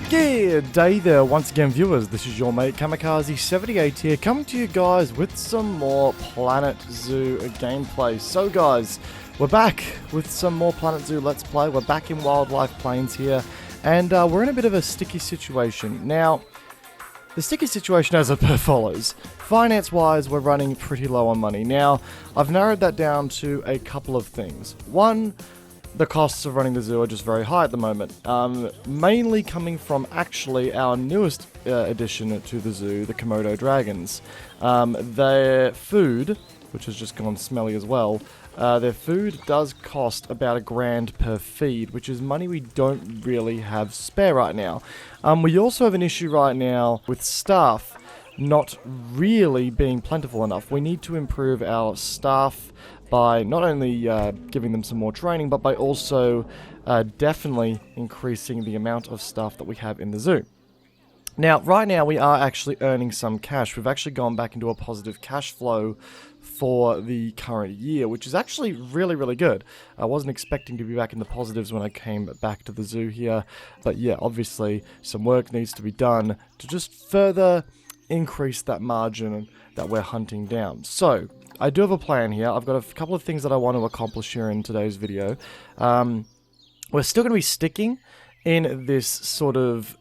Good day there once again, viewers. This is your mate Kamikaze78 here, coming to you guys with some more Planet Zoo gameplay. So guys, we're back with some more Planet Zoo Let's Play. We're back in Wildlife Plains here, and we're in a bit of a sticky situation. Now, the sticky situation as per follows. Finance-wise, we're running pretty low on money. Now, I've narrowed that down to a couple of things. One, the costs of running the zoo are just very high at the moment, mainly coming from actually our newest addition to the zoo, the Komodo dragons. Their food, which has just gone smelly as well, their food does cost about $1,000 per feed, which is money we don't really have spare right now. We also have an issue right now with staff not really being plentiful enough. We need to improve our staff by not only giving them some more training, but by also definitely increasing the amount of staff that we have in the zoo. Now, right now we are actually earning some cash. We've actually gone back into a positive cash flow for the current year, which is actually really, really good. I wasn't expecting to be back in the positives when I came back to the zoo here, but yeah, obviously some work needs to be done to just further increase that margin that we're hunting down. So, I do have a plan here. I've got a couple of things that I want to accomplish here in today's video. We're still going to be sticking in this sort of,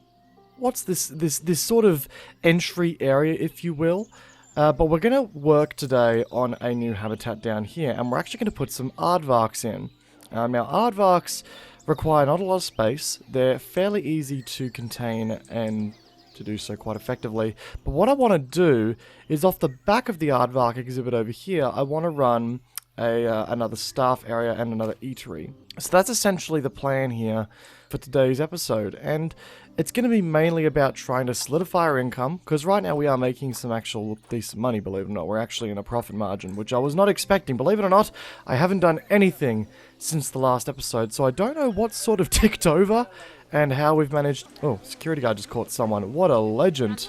what's this sort of entry area, if you will. But we're going to work today on a new habitat down here, and we're actually going to put some aardvarks in. Now, aardvarks require not a lot of space. They're fairly easy to contain and to do so quite effectively. But what I want to do is off the back of the aardvark exhibit over here, I want to run another staff area and another eatery. So that's essentially the plan here for today's episode, and it's going to be mainly about trying to solidify our income, because right now we are making some actual decent money, believe it or not. We're actually in a profit margin, which I was not expecting. Believe it or not, I haven't done anything since the last episode, so I don't know what sort of ticked over and how we've managed... Oh, security guard just caught someone. What a legend.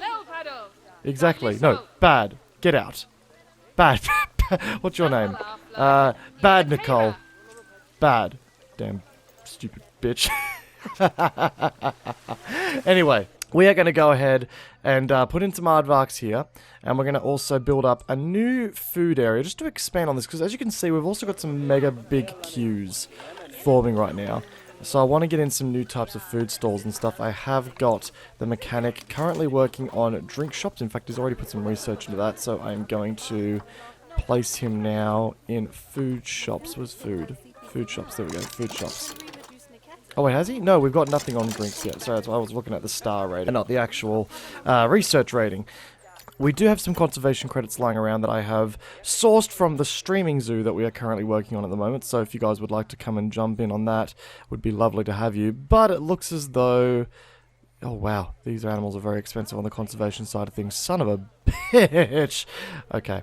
Exactly. No, bad. Get out. Bad. What's your name? Bad Nicole. Bad. Damn stupid bitch. Anyway, we are going to go ahead and put in some aardvarks here, and we're going to also build up a new food area just to expand on this, because as you can see, we've also got some mega big queues forming right now. So I want to get in some new types of food stalls and stuff. I have got the mechanic currently working on drink shops. In fact, he's already put some research into that, so I'm going to place him now in food shops. Where's food? Food shops, there we go, food shops. Oh wait, has he? No, we've got nothing on drinks yet. Sorry, that's why I was looking at the star rating, and not the actual research rating. We do have some conservation credits lying around that I have sourced from the streaming zoo that we are currently working on at the moment, so if you guys would like to come and jump in on that, it would be lovely to have you. But it looks as though... Oh wow, these animals are very expensive on the conservation side of things. Son of a bitch! Okay.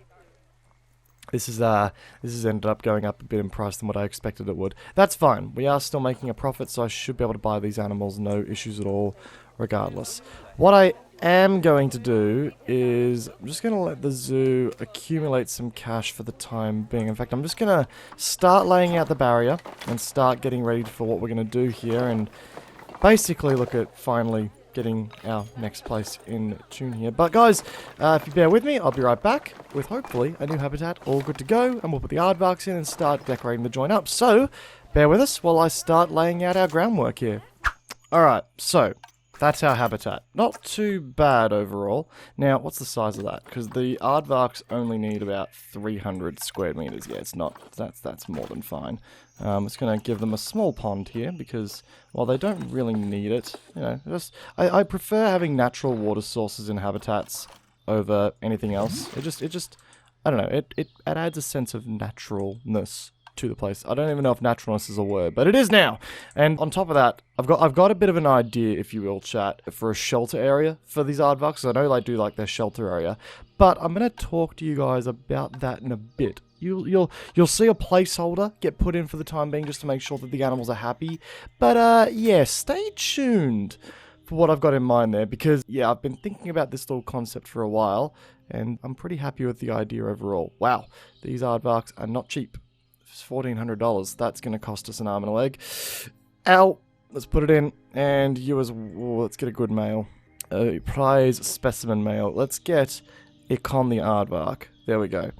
This has ended up going up a bit in price than what I expected it would. That's fine. We are still making a profit, so I should be able to buy these animals, no issues at all, regardless. What I am going to do is I'm just going to let the zoo accumulate some cash for the time being. In fact, I'm just going to start laying out the barrier and start getting ready for what we're going to do here, and basically look at finally getting our next place in tune here. But guys, if you bear with me, I'll be right back with hopefully a new habitat all good to go, and we'll put the aardvarks in and start decorating the joint up. So bear with us while I start laying out our groundwork here. Alright, so that's our habitat. Not too bad overall. Now, what's the size of that? Because the aardvarks only need about 300 square meters. Yeah, it's not. That's more than fine. It's going to give them a small pond here because, while they don't really need it, you know, I prefer having natural water sources in habitats over anything else. It just, I don't know. It adds a sense of naturalness to the place. I don't even know if naturalness is a word, but it is now. And on top of that, I've got a bit of an idea, if you will, chat, for a shelter area for these aardvarks. I know they do like their shelter area, but I'm going to talk to you guys about that in a bit. You'll see a placeholder get put in for the time being just to make sure that the animals are happy. But yeah, stay tuned for what I've got in mind there, because yeah, I've been thinking about this little concept for a while, and I'm pretty happy with the idea overall. Wow, these aardvarks are not cheap. It's $1,400. That's going to cost us an arm and a leg. Ow! Let's put it in, and you as well. Let's get a good male. Prize specimen male. Let's get Ikon the aardvark. There we go.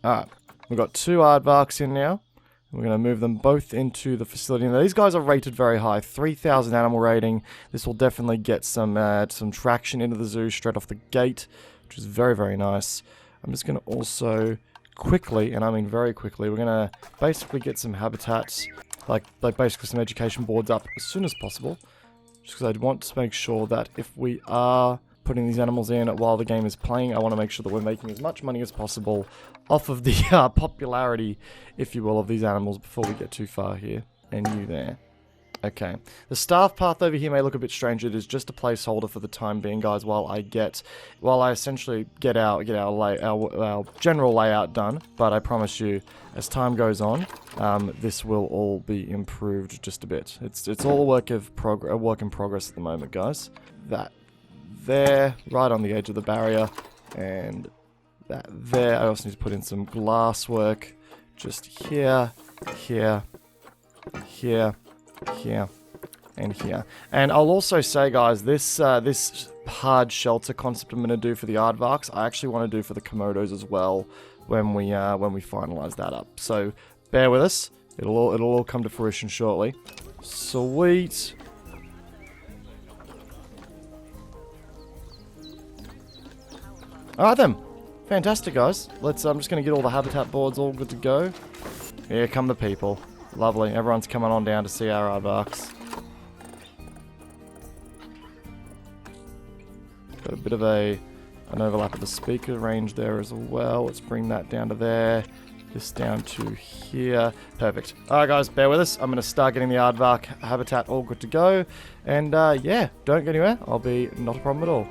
Alright. We've got 2 aardvarks in now. We're going to move them both into the facility. Now, these guys are rated very high. 3,000 animal rating. This will definitely get some traction into the zoo straight off the gate, which is very, very nice. I'm just going to also quickly, and I mean very quickly, we're going to basically get some habitats, like basically some education boards up as soon as possible. Just because I'd want to make sure that if we are putting these animals in while the game is playing, I want to make sure that we're making as much money as possible off of the popularity, if you will, of these animals before we get too far here. And you there. Okay. The staff path over here may look a bit strange. It is just a placeholder for the time being, guys, while I essentially get our general layout done. But I promise you, as time goes on, this will all be improved just a bit. It's all a work in progress at the moment, guys. That there, right on the edge of the barrier, and that there. I also need to put in some glass work, just here, here, here, here, and here. And I'll also say, guys, this hard shelter concept I'm going to do for the aardvarks, I actually want to do for the Komodos as well when we finalize that up. So bear with us. It'll all come to fruition shortly. Sweet. Alright then. Fantastic, guys. I'm just going to get all the habitat boards all good to go. Here come the people. Lovely. Everyone's coming on down to see our aardvarks. Got a bit of an overlap of the speaker range there as well. Let's bring that down to there. This down to here. Perfect. Alright, guys, bear with us. I'm going to start getting the aardvark habitat all good to go. And yeah, don't go anywhere. I'll be not a problem at all.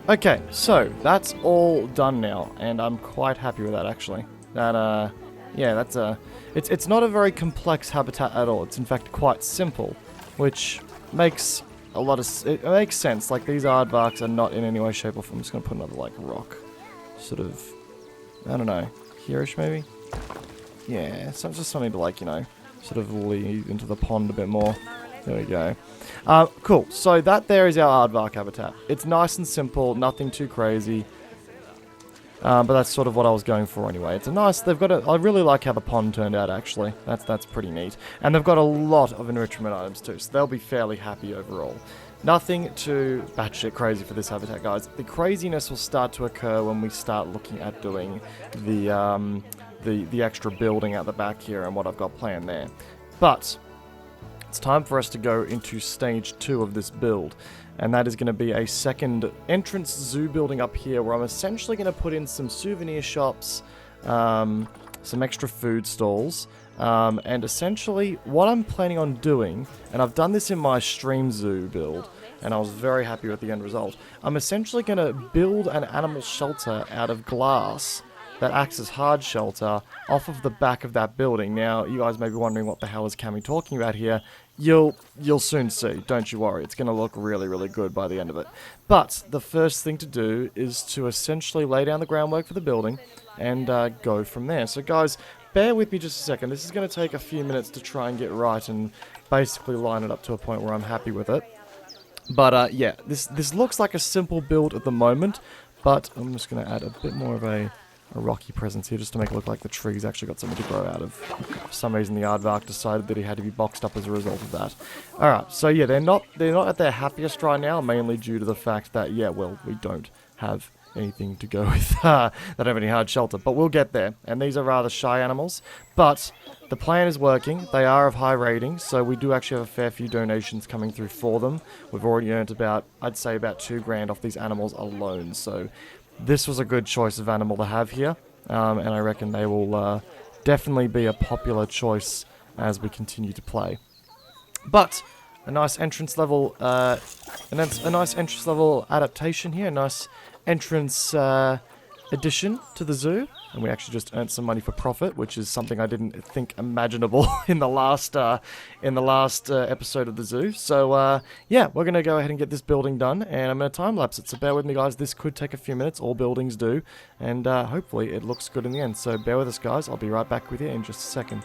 Okay, so that's all done now, and I'm quite happy with that actually. That yeah, that's it's not a very complex habitat at all. It's in fact quite simple, which makes a lot of it makes sense. Like, these aardvarks are not in any way, shape, or form. I'm just gonna put another like rock, sort of, I don't know, here-ish maybe. Yeah, so just something to, like, you know, sort of lead into the pond a bit more. There we go. Cool. So that there is our aardvark habitat. It's nice and simple, nothing too crazy. But that's sort of what I was going for anyway. It's a nice, I really like how the pond turned out actually. That's pretty neat. And they've got a lot of enrichment items too, so they'll be fairly happy overall. Nothing too batshit crazy for this habitat, guys. The craziness will start to occur when we start looking at doing the extra building at the back here and what I've got planned there. But it's time for us to go into stage 2 of this build. And that is going to be a second entrance zoo building up here, where I'm essentially going to put in some souvenir shops, some extra food stalls, and essentially what I'm planning on doing, and I've done this in my stream zoo build, and I was very happy with the end result. I'm essentially going to build an animal shelter out of glass that acts as hard shelter off of the back of that building. Now, you guys may be wondering what the hell is Cammy talking about here. You'll soon see, don't you worry. It's going to look really, really good by the end of it. But the first thing to do is to essentially lay down the groundwork for the building and go from there. So guys, bear with me just a second. This is going to take a few minutes to try and get right and basically line it up to a point where I'm happy with it. But yeah, this looks like a simple build at the moment, but I'm just going to add a bit more of a rocky presence here just to make it look like the trees actually got something to grow out of. For some reason the aardvark decided that he had to be boxed up as a result of that. Alright, so yeah, they're not at their happiest right now, mainly due to the fact that, yeah, well, we don't have anything to go with, they don't have any hard shelter, but we'll get there. And these are rather shy animals, but the plan is working. They are of high ratings, so we do actually have a fair few donations coming through for them. We've already earned about, I'd say about $2,000 off these animals alone, so this was a good choice of animal to have here, and I reckon they will definitely be a popular choice as we continue to play. But a nice entrance level, a nice entrance level adaptation here, a nice entrance addition to the zoo, and we actually just earned some money for profit, which is something I didn't think imaginable in the last episode of the zoo. So yeah, we're gonna go ahead and get this building done, and I'm gonna time lapse it. So bear with me, guys. This could take a few minutes. All buildings do, and hopefully it looks good in the end. So bear with us, guys. I'll be right back with you in just a second.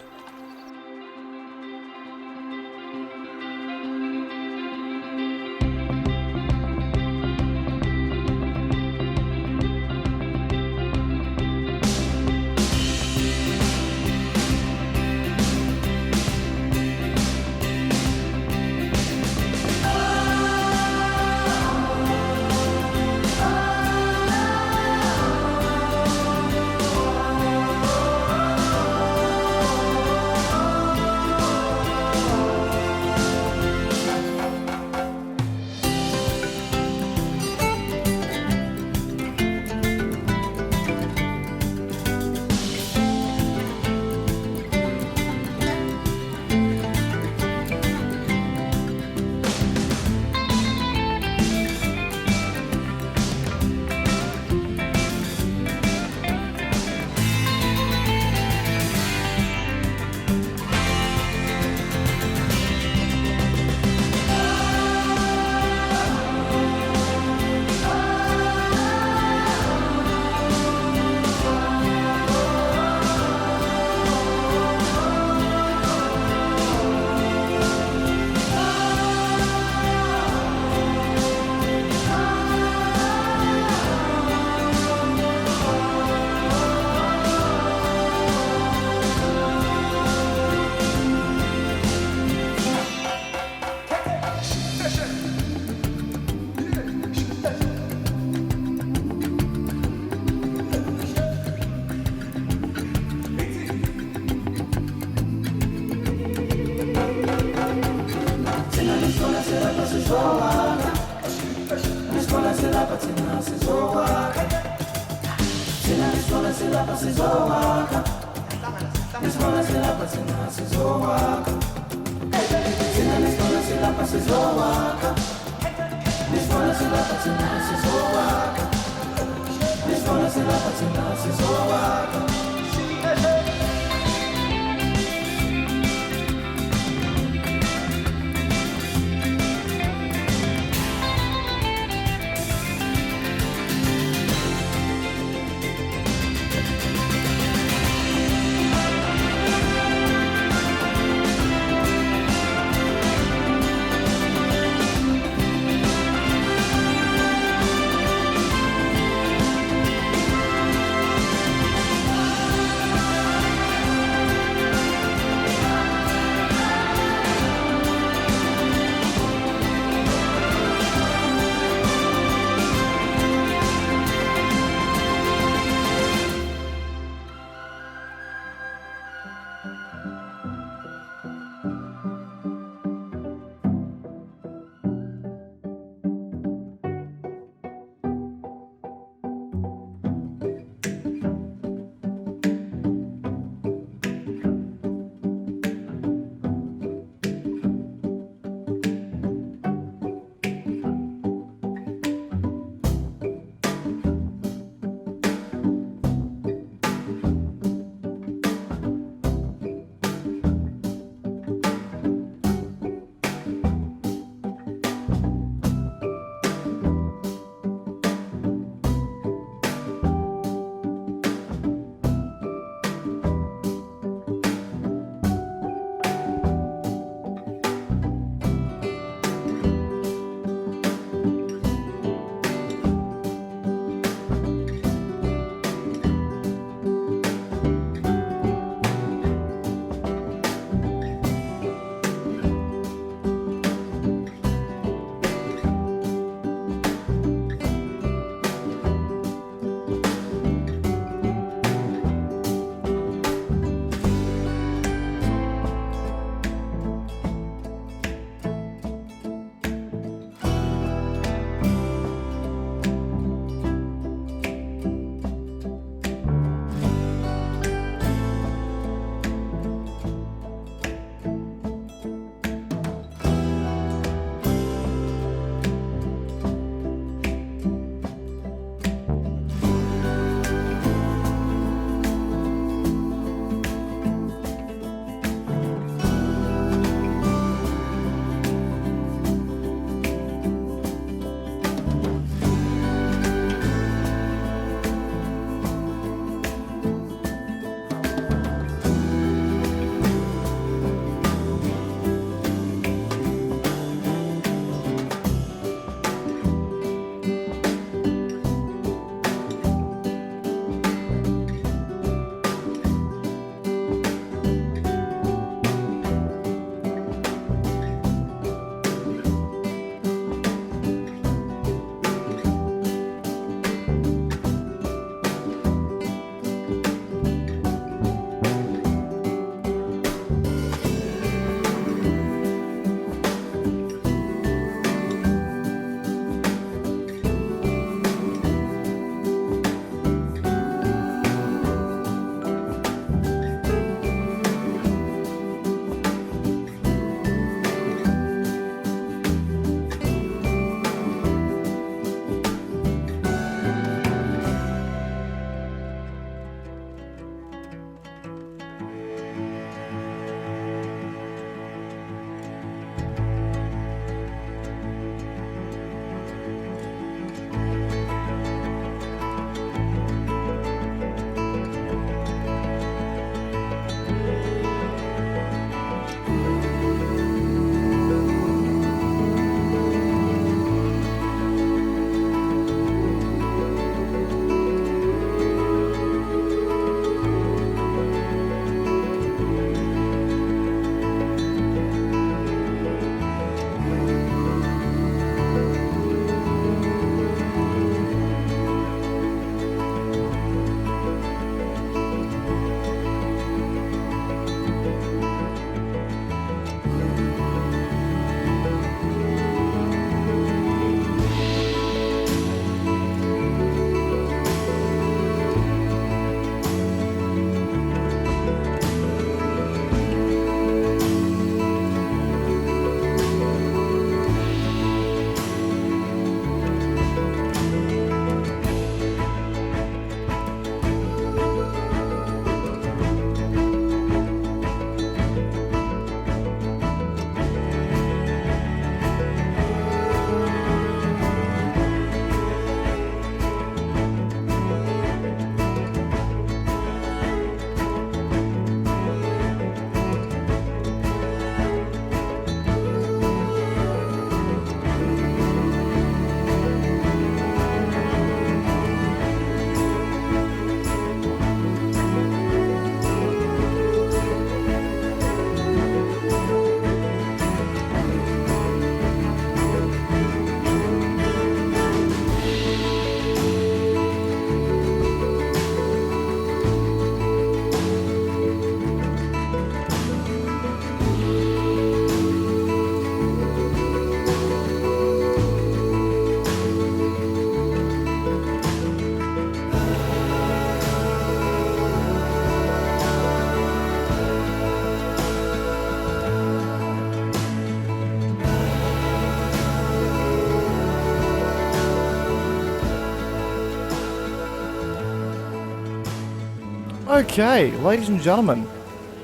Okay, ladies and gentlemen,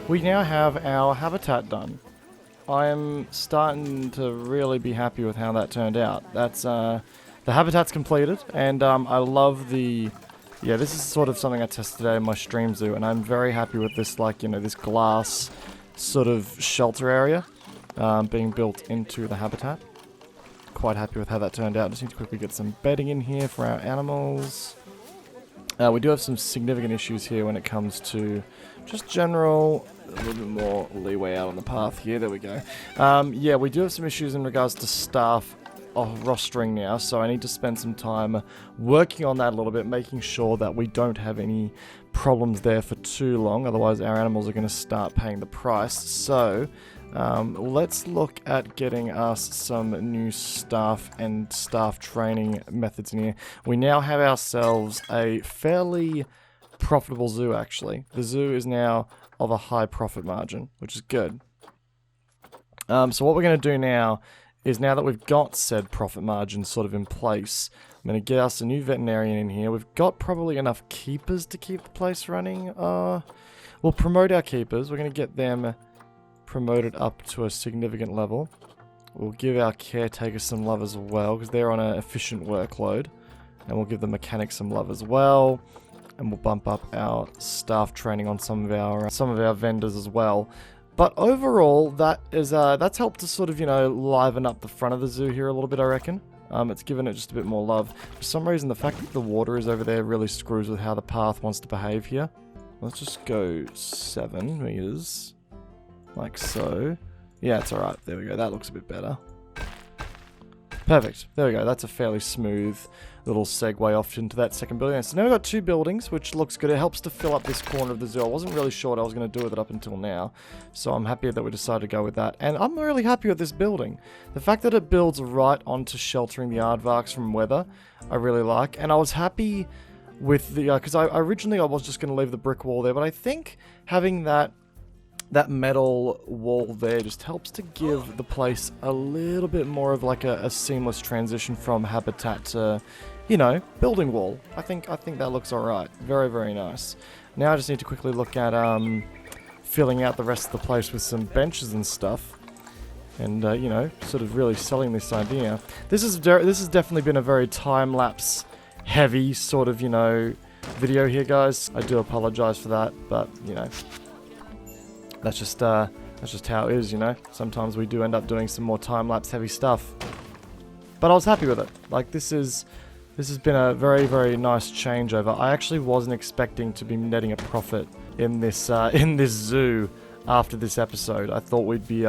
we now have our habitat done. I am starting to really be happy with how that turned out. That's, the habitat's completed, and I love the... Yeah, this is sort of something I tested today in my stream zoo, and I'm very happy with this, like, you know, this glass sort of shelter area being built into the habitat. Quite happy with how that turned out. Just need to quickly get some bedding in here for our animals. We do have some significant issues here when it comes to just general, a little bit more leeway out on the path here. There we go. Yeah, we do have some issues in regards to staff rostering now, so I need to spend some time working on that a little bit, making sure that we don't have any problems there for too long, otherwise our animals are going to start paying the price. So let's look at getting us some new staff and staff training methods in here. We now have ourselves a fairly profitable zoo, actually. The zoo is now of a high profit margin, which is good. So what we're going to do now is, now that we've got said profit margin sort of in place, I'm going to get us a new veterinarian in here. We've got probably enough keepers to keep the place running. We'll promote our keepers. We're going to get them promoted up to a significant level. We'll give our caretakers some love as well, because they're on an efficient workload. And we'll give the mechanics some love as well. And we'll bump up our staff training on some of our vendors as well. But overall, that's helped to sort of, you know, liven up the front of the zoo here a little bit, I reckon. It's given it just a bit more love. For some reason, the fact that the water is over there really screws with how the path wants to behave here. Let's just go 7 meters. Like so. Yeah, it's alright. There we go. That looks a bit better. Perfect. There we go. That's a fairly smooth little segue off into that second building. So now we've got 2 buildings, which looks good. It helps to fill up this corner of the zoo. I wasn't really sure what I was going to do with it up until now. So I'm happy that we decided to go with that. And I'm really happy with this building. The fact that it builds right onto sheltering the aardvarks from weather, I really like. And I was happy with the... because originally I was just going to leave the brick wall there, but I think having that metal wall there just helps to give the place a little bit more of like a seamless transition from habitat to, you know, building wall. I think that looks alright. Very, very nice. Now I just need to quickly look at filling out the rest of the place with some benches and stuff. And, you know, sort of really selling this idea. This has definitely been a very time-lapse heavy sort of, you know, video here, guys. I do apologize for that, but, you know, that's just how it is, you know. Sometimes we do end up doing some more time-lapse heavy stuff. But I was happy with it. Like, this has been a very, very nice changeover. I actually wasn't expecting to be netting a profit in this zoo after this episode. I thought we'd be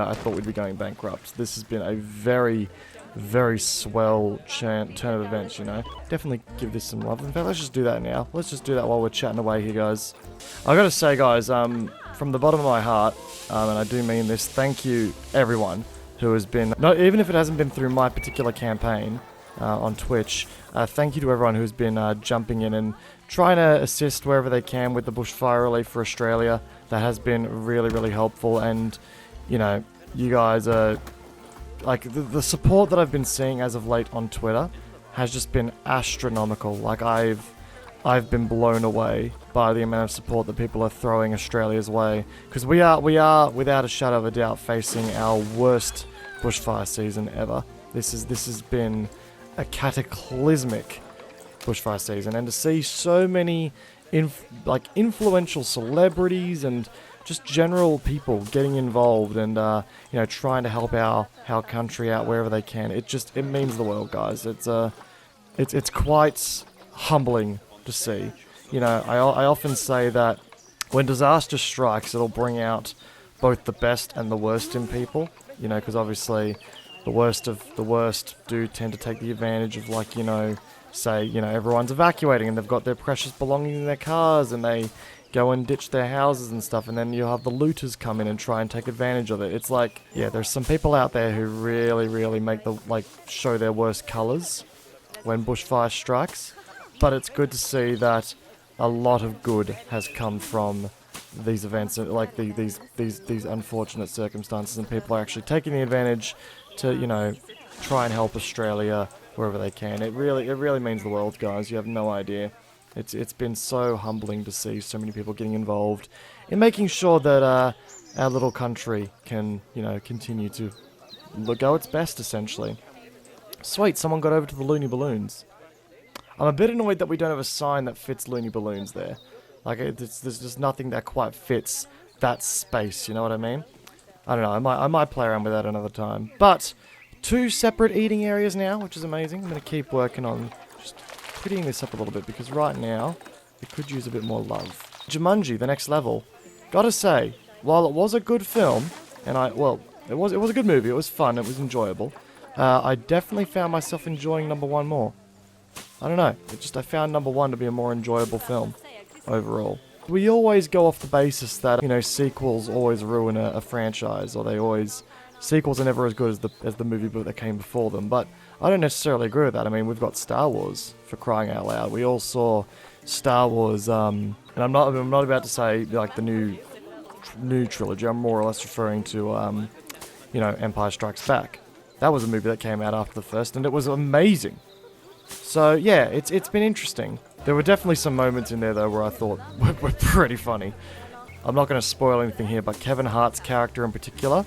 going bankrupt. This has been a very, very swell turn of events, you know. Definitely give this some love. In fact, let's just do that now. Let's just do that while we're chatting away here, guys. I gotta say, guys, from the bottom of my heart, and I do mean this, thank you everyone who has been, even if it hasn't been through my particular campaign on Twitch, thank you to everyone who's been jumping in and trying to assist wherever they can with the bushfire relief for Australia. That has been really, really helpful, and, you know, you guys are, like, the support that I've been seeing as of late on Twitter has just been astronomical. Like, I've been blown away by the amount of support that people are throwing Australia's way, because we are without a shadow of a doubt facing our worst bushfire season ever. This has been a cataclysmic bushfire season, and to see so many influential celebrities and just general people getting involved and you know, trying to help our country out wherever they can, it means the world, guys. It's quite humbling to see. You know, I often say that when disaster strikes, it'll bring out both the best and the worst in people, you know, because obviously the worst of the worst do tend to take the advantage of, like, you know, say, you know, everyone's evacuating and they've got their precious belongings in their cars and they go and ditch their houses and stuff, and then you'll have the looters come in and try and take advantage of it. It's like, yeah, there's some people out there who really, really make show their worst colours when bushfire strikes, but it's good to see that a lot of good has come from these events, like these unfortunate circumstances, and people are actually taking the advantage to, you know, try and help Australia wherever they can. It really means the world, guys. You have no idea. It's been so humbling to see so many people getting involved in making sure that our little country can, you know, continue to go its best, essentially. Sweet, someone got over to the Looney Balloons. I'm a bit annoyed that we don't have a sign that fits Looney Balloons there. Like, there's just nothing that quite fits that space, you know what I mean? I don't know, I might play around with that another time. But, 2 separate eating areas now, which is amazing. I'm going to keep working on just prettying this up a little bit, because right now, it could use a bit more love. Jumanji, the next level. Gotta say, while it was a good film, and it was a good movie, it was fun, it was enjoyable, I definitely found myself enjoying number 1 more. I don't know, I found number 1 to be a more enjoyable film, overall. We always go off the basis that, you know, sequels always ruin a franchise, or sequels are never as good as the movie book that came before them, but I don't necessarily agree with that. I mean, we've got Star Wars, for crying out loud. We all saw Star Wars, and I'm not about to say, like, the new trilogy. I'm more or less referring to, you know, Empire Strikes Back. That was a movie that came out after the first, and it was amazing. So, yeah, it's been interesting. There were definitely some moments in there, though, where I thought were pretty funny. I'm not going to spoil anything here, but Kevin Hart's character in particular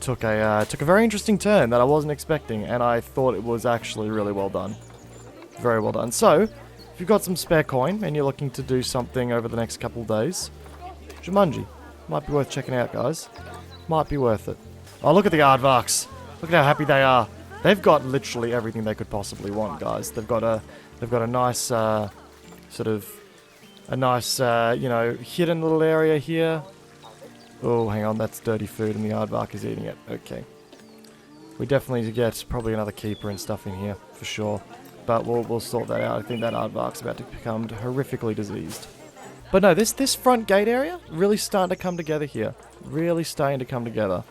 took a very interesting turn that I wasn't expecting, and I thought it was actually really well done. Very well done. So, if you've got some spare coin, and you're looking to do something over the next couple of days, Jumanji. Might be worth checking out, guys. Might be worth it. Oh, look at the aardvarks. Look at how happy they are. They've got literally everything they could possibly want, guys. They've got a nice, you know, hidden little area here. Oh, hang on, that's dirty food and the aardvark is eating it. Okay. We definitely need to get probably another keeper and stuff in here, for sure. But we'll sort that out. I think that aardvark's about to become horrifically diseased. But no, this front gate area, really starting to come together here. Really starting to come together.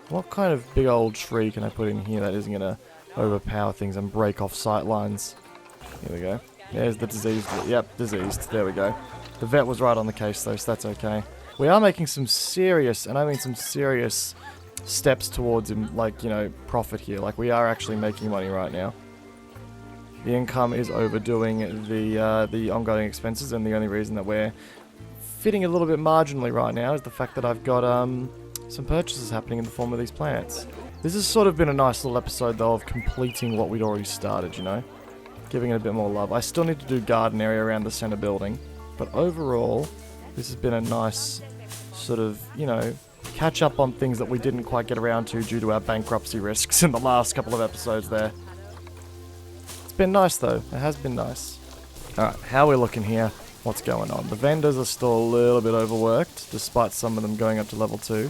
What kind of big old tree can I put in here that isn't going to overpower things and break off sight lines? Here we go. There's the diseased. Yep, diseased. There we go. The vet was right on the case, though, so that's okay. We are making some serious, and I mean some serious, steps towards, like, you know, profit here. Like, we are actually making money right now. The income is overdoing the ongoing expenses, and the only reason that we're fitting a little bit marginally right now is the fact that I've got some purchases happening in the form of these plants. This has sort of been a nice little episode, though, of completing what we'd already started, you know? Giving it a bit more love. I still need to do garden area around the center building, but overall, this has been a nice sort of, you know, catch up on things that we didn't quite get around to due to our bankruptcy risks in the last couple of episodes there. It's been nice, though. It has been nice. Alright, how are we looking here? What's going on? The vendors are still a little bit overworked, despite some of them going up to level 2.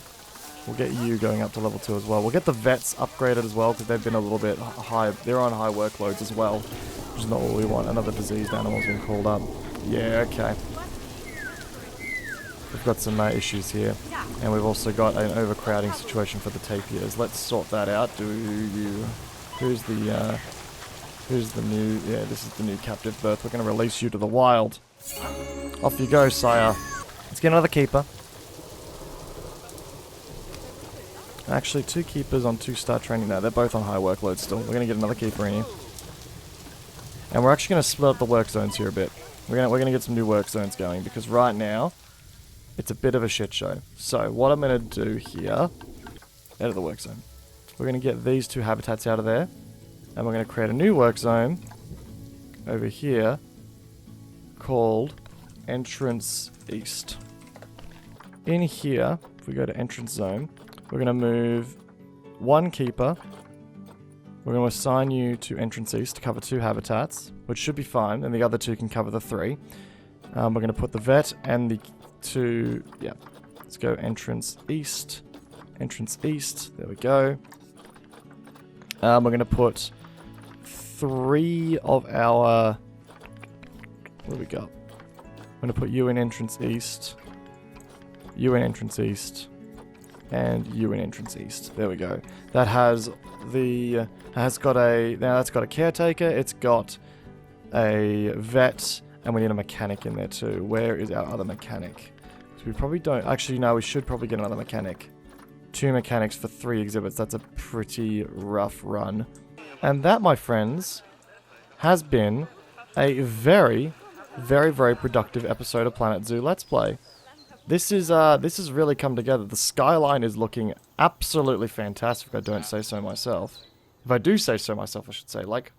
We'll get you going up to level 2 as well. We'll get the vets upgraded as well, because they've been a little bit high. They're on high workloads as well, which is not what we want. Another diseased animal's been called up. Yeah, okay. We've got some issues here. And we've also got an overcrowding situation for the tapirs. Let's sort that out. Who's the new... Yeah, this is the new captive birth. We're going to release you to the wild. Off you go, sire. Let's get another keeper. Actually, 2 keepers on 2-star training now. They're both on high workload still. We're going to get another keeper in here. And we're actually going to split up the work zones here a bit. We're going to get some new work zones going, because right now, it's a bit of a shit show. So, what I'm going to do here, out of the work zone, we're going to get these 2 habitats out of there, and we're going to create a new work zone over here called Entrance East. In here, if we go to Entrance Zone, we're going to move 1 keeper. We're going to assign you to Entrance East to cover 2 habitats, which should be fine, and the other 2 can cover the 3. We're going to put the vet and the 2... Yeah, let's go Entrance East. Entrance East, there we go. We're going to put 3 of our... What do we got? I'm going to put you in Entrance East, you in Entrance East, and you in Entrance East. There we go. That has the... that's got a caretaker, it's got a vet, and we need a mechanic in there too. Where is our other mechanic? So we probably don't... Actually, no, we should probably get another mechanic. 2 mechanics for 3 exhibits. That's a pretty rough run. And that, my friends, has been a very, very, very productive episode of Planet Zoo Let's Play. This has really come together. The skyline is looking absolutely fantastic, if I don't say so myself. If I do say so myself, I should say. Like,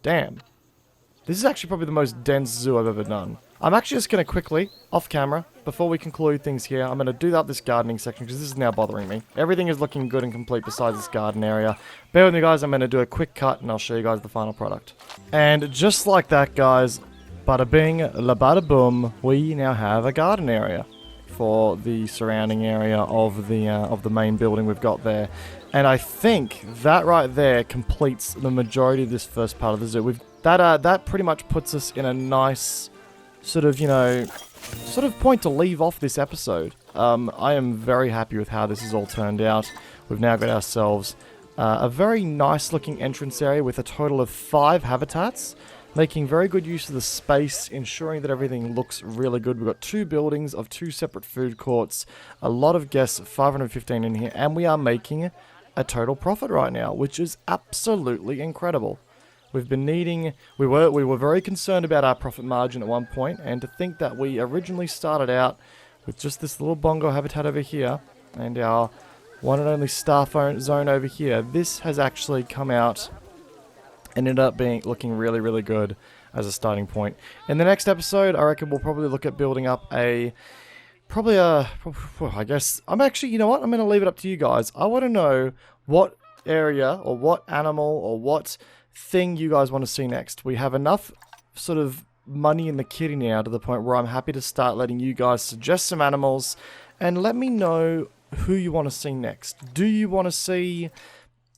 damn. This is actually probably the most dense zoo I've ever done. I'm actually just going to quickly, off camera, before we conclude things here, I'm going to do up this gardening section because this is now bothering me. Everything is looking good and complete besides this garden area. Bear with me, guys. I'm going to do a quick cut and I'll show you guys the final product. And just like that, guys, bada bing, la bada boom, we now have a garden area for the surrounding area of the main building we've got there. And I think that right there completes the majority of this first part of the zoo. That pretty much puts us in a nice sort of, you know, point to leave off this episode. I am very happy with how this has all turned out. We've now got ourselves a very nice looking entrance area with a total of 5 habitats, making very good use of the space, ensuring that everything looks really good. We've got 2 buildings of 2 separate food courts, a lot of guests, 515 in here, and we are making a total profit right now, which is absolutely incredible. We've been needing, we were very concerned about our profit margin at one point, and to think that we originally started out with just this little bongo habitat over here, and our one and only staff zone over here, this has actually come out and ended up looking really, really good as a starting point. In the next episode, I reckon we'll probably look at building up I guess, I'm actually, you know what, I'm going to leave it up to you guys. I want to know what area, or what animal, or what thing you guys want to see next. We have enough sort of money in the kitty now to the point where I'm happy to start letting you guys suggest some animals and let me know who you want to see next. Do you want to see,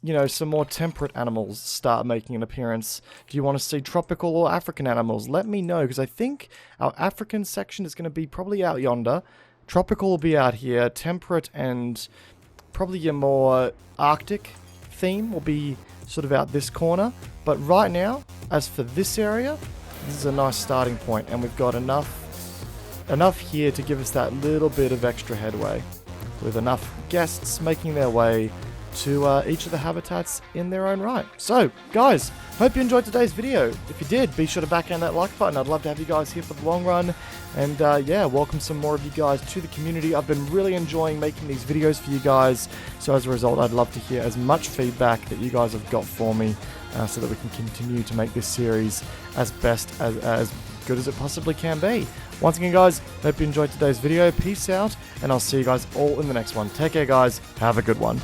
you know, some more temperate animals start making an appearance? Do you want to see tropical or African animals? Let me know, because I think our African section is going to be probably out yonder. Tropical will be out here. Temperate and probably a more Arctic theme will be sort of out this corner. But right now, as for this area, this is a nice starting point, and we've got enough here to give us that little bit of extra headway, with enough guests making their way to each of the habitats in their own right. So, guys, hope you enjoyed today's video. If you did, be sure to backhand that like button. I'd love to have you guys here for the long run. And yeah, welcome some more of you guys to the community. I've been really enjoying making these videos for you guys. So as a result, I'd love to hear as much feedback that you guys have got for me, so that we can continue to make this series as good as it possibly can be. Once again, guys, hope you enjoyed today's video. Peace out, and I'll see you guys all in the next one. Take care, guys. Have a good one.